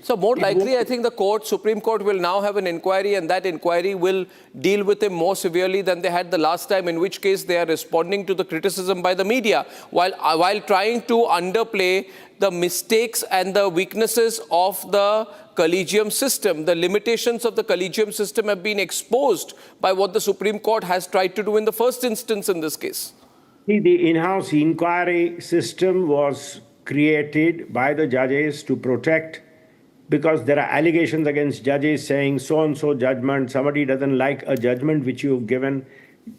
So more likely, I think the Supreme Court will now have an inquiry, and that inquiry will deal with him more severely than they had the last time, in which case they are responding to the criticism by the media while trying to underplay the mistakes and the weaknesses of the collegium system. The limitations of the collegium system have been exposed by what the Supreme Court has tried to do in the first instance in this case. See, the in-house inquiry system was created by the judges to protect, because there are allegations against judges saying so-and-so judgment, somebody doesn't like a judgment which you've given,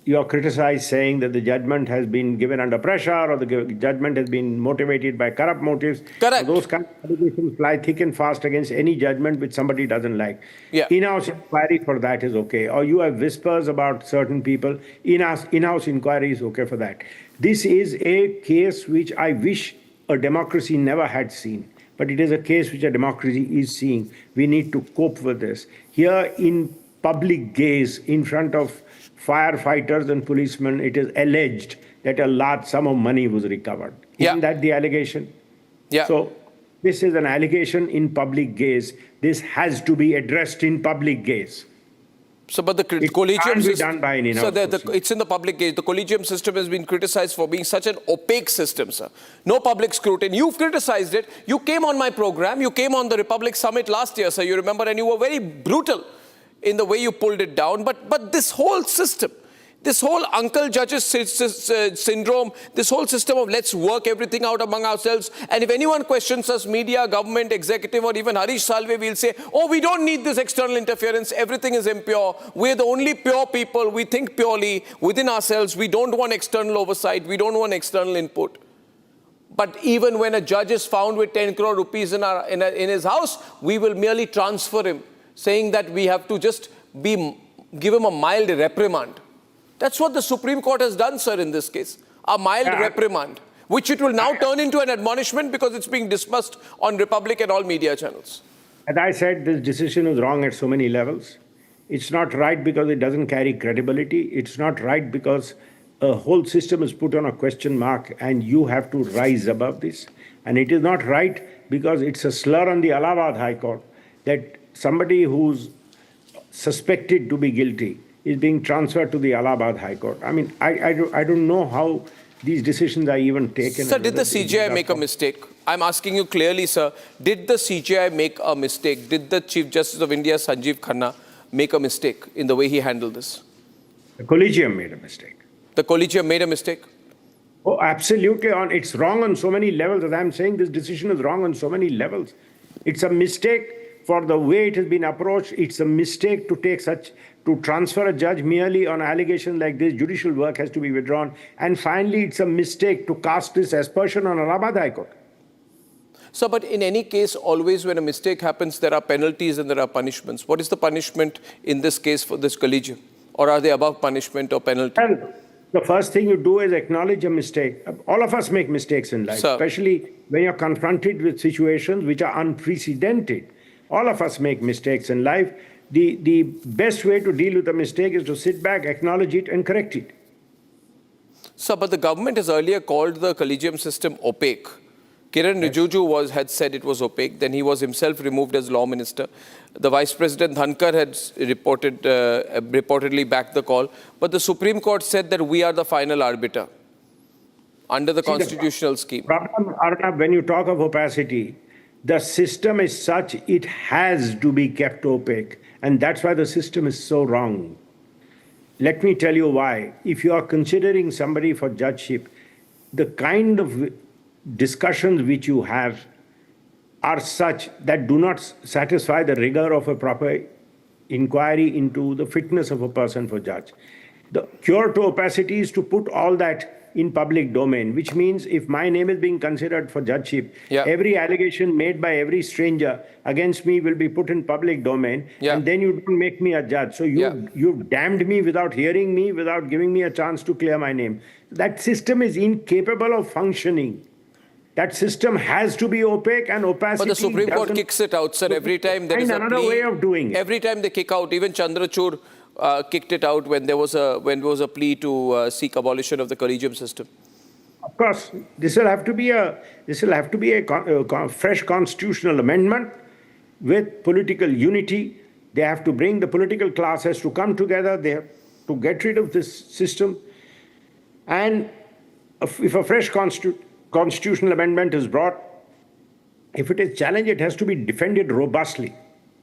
you're criticized saying that the judgment has been given under pressure or the judgment has been motivated by corrupt motives. Correct. So those kind of allegations fly thick and fast against any judgment which somebody doesn't like. Yeah. In-house inquiry for that is okay. Or you have whispers about certain people, in-house inquiry is okay for that. This is a case which I wish a democracy never had seen. But it is a case which a democracy is seeing. We need to cope with this. Here in public gaze, in front of firefighters and policemen, it is alleged that a large sum of money was recovered. Isn't that the allegation? Yeah. So this is an allegation in public gaze. This has to be addressed in public gaze. So, but the collegium system, it's in the public gaze. The collegium system has been criticized for being such an opaque system, sir. No public scrutiny. You've criticized it. You came on my program. You came on the Republic Summit last year, sir. You remember, and you were very brutal in the way you pulled it down. But this whole system, this whole uncle judges syndrome, this whole system of let's work everything out among ourselves. And if anyone questions us, media, government, executive, or even Harish Salve, we'll say, oh, we don't need this external interference. Everything is impure. We're the only pure people. We think purely within ourselves. We don't want external oversight. We don't want external input. But even when a judge is found with 10 crore rupees in his house, we will merely transfer him, saying that we have to just give him a mild reprimand. That's what the Supreme Court has done, sir, in this case. A mild reprimand, which it will now turn into an admonishment because it's being discussed on Republic and all media channels. As I said, this decision is wrong at so many levels. It's not right because it doesn't carry credibility. It's not right because a whole system is put on a question mark and you have to rise above this. And it is not right because it's a slur on the Allahabad High Court that somebody who's suspected to be guilty is being transferred to the Allahabad High Court. I mean, I don't know how these decisions are even taken. Sir, did the CJI make a mistake? I'm asking you clearly, sir. Did the CJI make a mistake? Did the Chief Justice of India, Sanjiv Khanna, make a mistake in the way he handled this? The Collegium made a mistake. The Collegium made a mistake? Oh, absolutely. It's wrong on so many levels. As I'm saying, this decision is wrong on so many levels. It's a mistake for the way it has been approached. It's a mistake to transfer a judge merely on allegations like this. Judicial work has to be withdrawn. And finally, it's a mistake to cast this aspersion on Allahabad High Court. So, but in any case, always when a mistake happens, there are penalties and there are punishments. What is the punishment in this case for this collegium? Or are they above punishment or penalty? Well, the first thing you do is acknowledge a mistake. All of us make mistakes in life, especially when you're confronted with situations which are unprecedented. All of us make mistakes in life. The best way to deal with a mistake is to sit back, acknowledge it, and correct it. Sir, but the government has earlier called the collegium system opaque. Kiran Rijiju had said it was opaque. Then he was himself removed as law minister. The Vice President Dhankar had reportedly backed the call. But the Supreme Court said that we are the final arbiter under the constitutional scheme. Problem, Arnab, when you talk of opacity, the system is such it has to be kept opaque. And that's why the system is so wrong. Let me tell you why. If you are considering somebody for judgeship, the kind of discussions which you have are such that do not satisfy the rigor of a proper inquiry into the fitness of a person for judge. The cure to opacity is to put all that in public domain, which means if my name is being considered for judgeship, every allegation made by every stranger against me will be put in public domain, and then you don't make me a judge. So you've damned me without hearing me, without giving me a chance to clear my name. That system is incapable of functioning. That system has to be opaque, and opacity. But the Supreme Court kicks it out, sir. Every time there is another way of doing it. Every time they kick out, even Chandrachud kicked it out when there was a plea to seek abolition of the collegium system. Of course, this will have to be a fresh constitutional amendment, with political unity. They have to bring the political classes to come together. They have to get rid of this system. And if a fresh constitutional amendment is brought, if it is challenged, it has to be defended robustly.